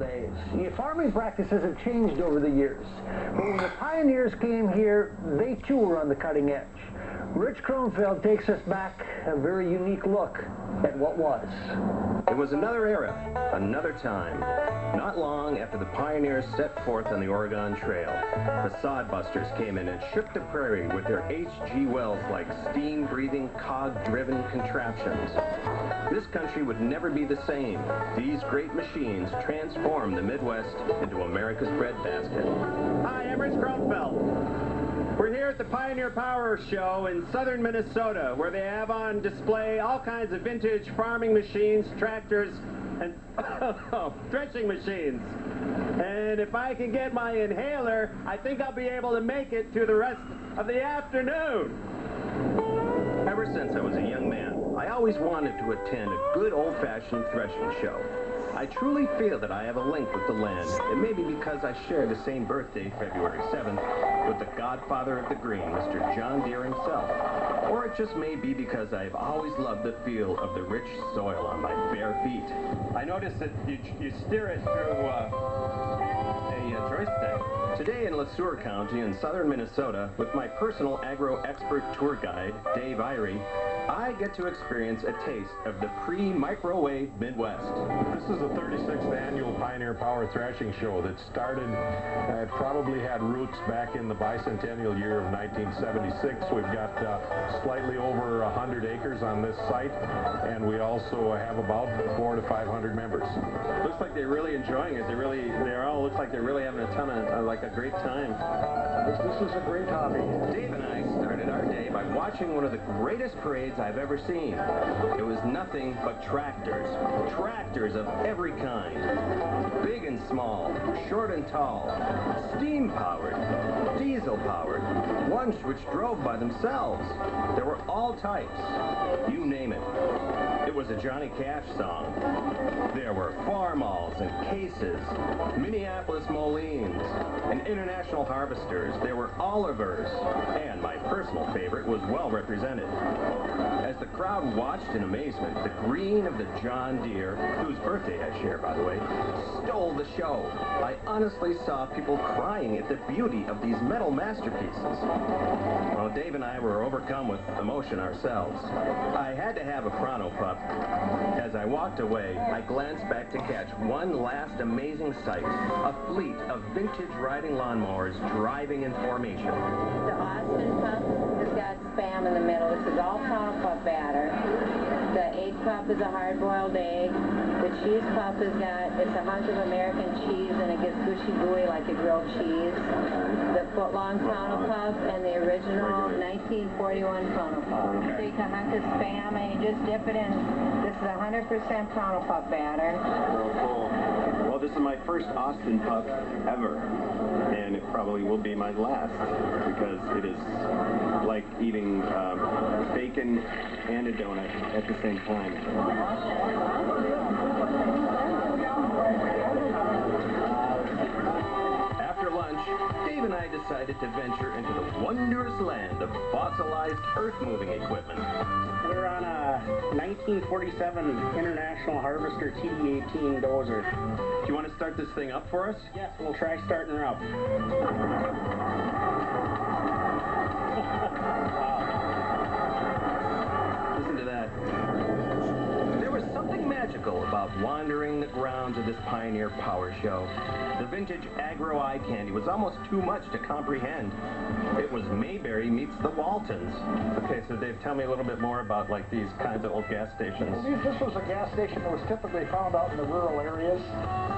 days. Farming practices have changed over the years, but when the pioneers came here, they too were on the cutting edge. Rich Kronfeld takes us back a very unique look at what was. It was another era, another time. Not long after the pioneers set forth on the Oregon Trail, the sodbusters came in and shook the prairie with their H.G. Wells-like steam-breathing, cog-driven contraptions. This country would never be the same. These great machines transformed the Midwest into America's breadbasket. Hi, I'm Rich Kronfeld. We're here at the Pioneer Power Show in southern Minnesota, where they have on display all kinds of vintage farming machines, tractors, and threshing machines. And if I can get my inhaler, I think I'll be able to make it through the rest of the afternoon. Ever since I was a young man, I always wanted to attend a good old-fashioned threshing show. I truly feel that I have a link with the land. It may be because I share the same birthday, February 7th, with the godfather of the green, Mr. John Deere himself. Or it just may be because I've always loved the feel of the rich soil on my bare feet. I noticed that you steer it through a joystick. Today in LeSueur County in southern Minnesota, with my personal agro-expert tour guide, Dave Irie, I get to experience a taste of the pre-microwave Midwest. This is the 36th annual Pioneer Power Threshing Show that started, probably had roots back in the bicentennial year of 1976. We've got slightly over 100 acres on this site, and we also have about 400 to 500 members. Looks like they're really enjoying it. They all look like they're really having a ton of, like a great time. This is a great hobby. Dave and I started our day by watching one of the greatest parades I've ever seen. It was nothing but tractors. Tractors of every kind. Big and small, short and tall, steam-powered, diesel-powered, ones which drove by themselves. There were all types. You name it. It was a Johnny Cash song. There were Farmalls and Cases, Minneapolis Molines, and International Harvesters. There were Olivers, and my personal favorite was well represented. As the crowd watched in amazement, the green of the John Deere, whose birthday I share, by the way, stole the show. I honestly saw people crying at the beauty of these metal masterpieces. Well, Dave and I were overcome with emotion ourselves. I had to have a Chrono Pup. As I walked away, I glanced back to catch one last amazing sight, a fleet of vintage riding lawnmowers driving in formation. The Austin Pup has got Spam in the middle. This is all Chrono Pup batter. The Egg Pup is a hard-boiled egg. The Cheese Pup has got, it's a hunk of American cheese, and it gets gushy gooey like a grilled cheese. The foot-long Chrono Pup and the original 1941 Chrono Pup. Take a hunk of Spam and you just dip it in. This is 100% Chrono Pup batter. Oh, cool. Well, this is my first Austin Pup ever, and it probably will be my last, because it is like eating bacon and a donut at the same time. After lunch, Dave and I decided to venture into the wondrous land of fossilized earth-moving equipment. We're on a 1947 International Harvester TD18 dozer. Do you want to start this thing up for us? Yes, we'll try starting her up. Listen to that. There was something magical about wandering the grounds of this Pioneer Power Show. The vintage agro eye candy was almost too much to comprehend. It was Mayberry meets the Waltons. Okay, so Dave, tell me a little bit more about like these kinds of old gas stations. This was a gas station that was typically found out in the rural areas.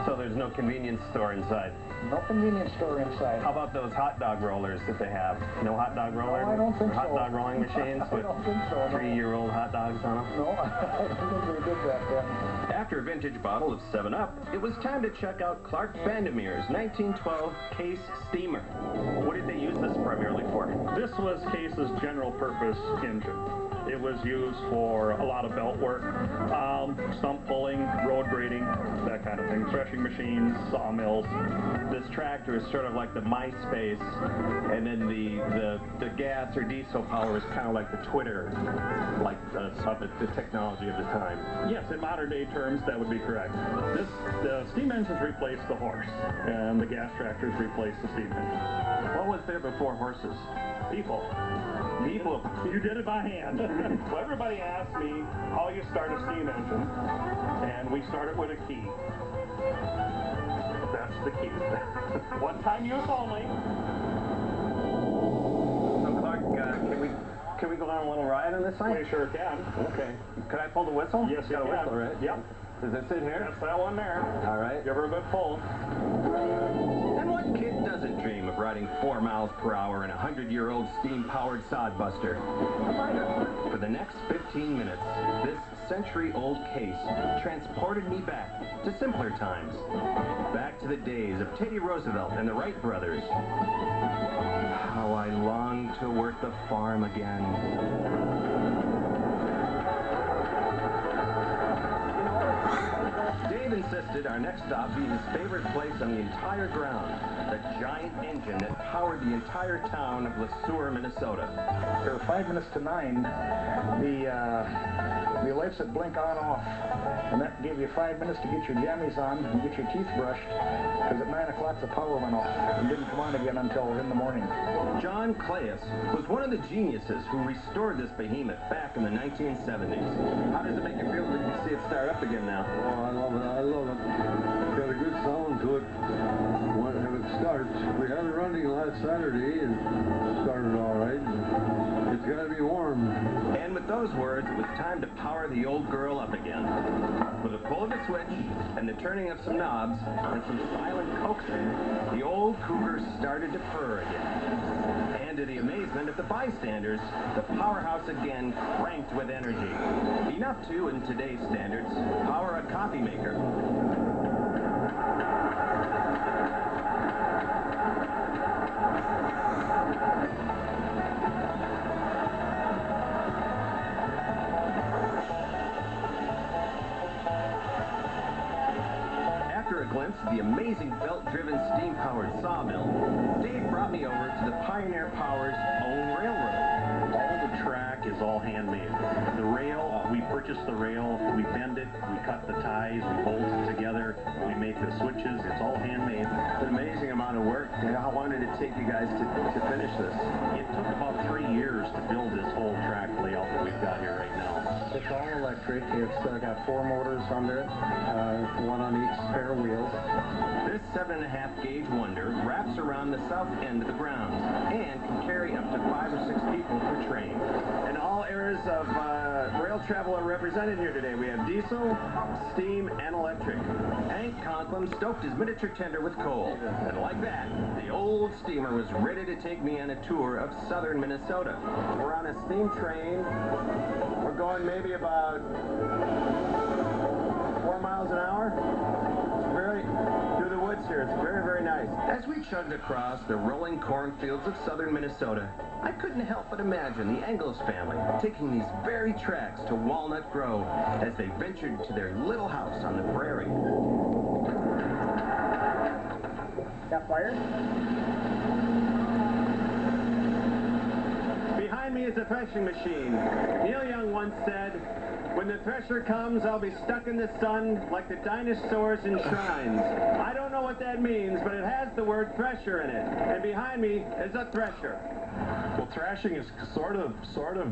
So there's no convenience store inside? No convenience store inside. How about those hot dog rollers that they have? No hot dog roller? No, I don't think so. Hot dog rolling machines with 3-year-old hot dogs on them? No, I don't think they did that then. After a vintage bottle of 7-Up, it was time to check out Clark Vandermeer's 1912 Case Steamer. What did they use this primarily for? This was Case's general purpose engine. It was used for a lot of belt work, stump pulling, road grading, that kind of thing. Threshing machines, sawmills. This tractor is sort of like the MySpace, and then the gas or diesel power is kind of like the Twitter, like the technology of the time. Yes, in modern day terms, that would be correct. The steam engines replaced the horse, and the gas tractors replaced the steam engine. What was there before horses? People. People. You did it by hand. Well, everybody asks me how you start a steam engine, and we start it with a key. That's the key. One-time use only. So Clark, can we go on a little ride on this thing? We sure can. Okay. Could I pull the whistle? Yes, you got a can. whistle, right? Yep. Is this it here? That's that one there. All right. Give her a good pull. And what kid doesn't dream of riding 4 miles per hour in a 100-year-old steam-powered sodbuster? For the next 15 minutes, this century-old case transported me back to simpler times. Back to the days of Teddy Roosevelt and the Wright brothers. How I long to work the farm again. Dave insisted our next stop be his favorite place on the entire ground, the giant engine that powered the entire town of Le Sueur, Minnesota. For 5 minutes to 9, the lights would blink on off, and that gave you 5 minutes to get your jammies on and get your teeth brushed, because at 9 o'clock the power went off and didn't come on again until in the morning. John Clayus was one of the geniuses who restored this behemoth back in the 1970s. How does it make you feel when you see it start up again now? Oh, I love it. I love it. It's got a good sound to it when it starts. We had it running last Saturday and started all right. It's got to be warm. And with those words, it was time to power the old girl up again. With a pull of a switch and the turning of some knobs and some silent coaxing, the old cougar started to purr again. And to the amazement of the bystanders, the powerhouse again cranked with energy. Enough to, in today's standards, power a coffee maker. After a glimpse of the amazing belt-driven steam-powered sawmill, Dave brought me over to the Pioneer Power's own railroad. All the track is all handmade. The rail, we purchase the rail, we bend it, we cut the ties, we bolt it together, we make the switches. It's all handmade. It's an amazing amount of work. How long did it take you guys to finish this? It took about 3 years to build this whole track layout that we've got here right now. It's all electric. It's got 4 motors under it, one on each pair of wheels. This 7.5 gauge wonder wraps around the south end of the grounds and can carry up to 5 or 6 people per train. And all eras of rail travel are represented here today. We have diesel, steam, and electric. Hank Conklin stoked his miniature tender with coal. And like that, the old steamer was ready to take me on a tour of southern Minnesota. We're on a steam train. We're going maybe about 4 miles an hour. Through the woods here. It's very, very nice. As we chugged across the rolling cornfields of southern Minnesota, I couldn't help but imagine the Engels family taking these very tracks to Walnut Grove as they ventured to their little house on the prairie. Got fire? Behind me is a threshing machine. Neil Young once said, "When the thresher comes, I'll be stuck in the sun like the dinosaurs in shrines." I don't know what that means, but it has the word thresher in it. And behind me is a thresher. Well, thrashing is sort of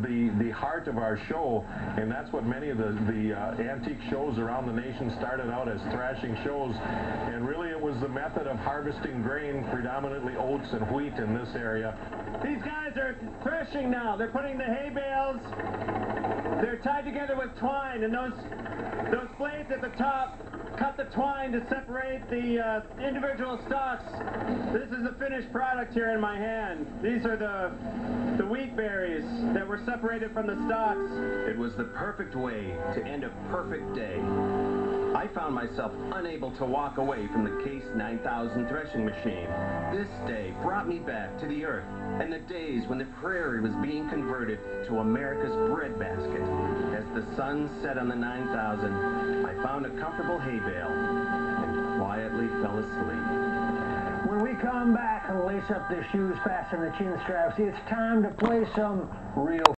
the heart of our show, and that's what many of the antique shows around the nation started out as thrashing shows. And really, it was the method of harvesting grain, predominantly oats and wheat in this area. These guys are threshing now. They're putting the hay bales. They're tied together with twine, and those blades at the top cut the twine to separate the individual stalks. This is the finished product here in my hand. These are the wheat berries that were separated from the stalks. It was the perfect way to end a perfect day. I found myself unable to walk away from the Case 9000 threshing machine. This day brought me back to the earth and the days when the prairie was being converted to America's breadbasket. As the sun set on the 9000, I found a comfortable hay bale and quietly fell asleep. When we come back and lace up the shoes, fasten the chin straps, it's time to play some real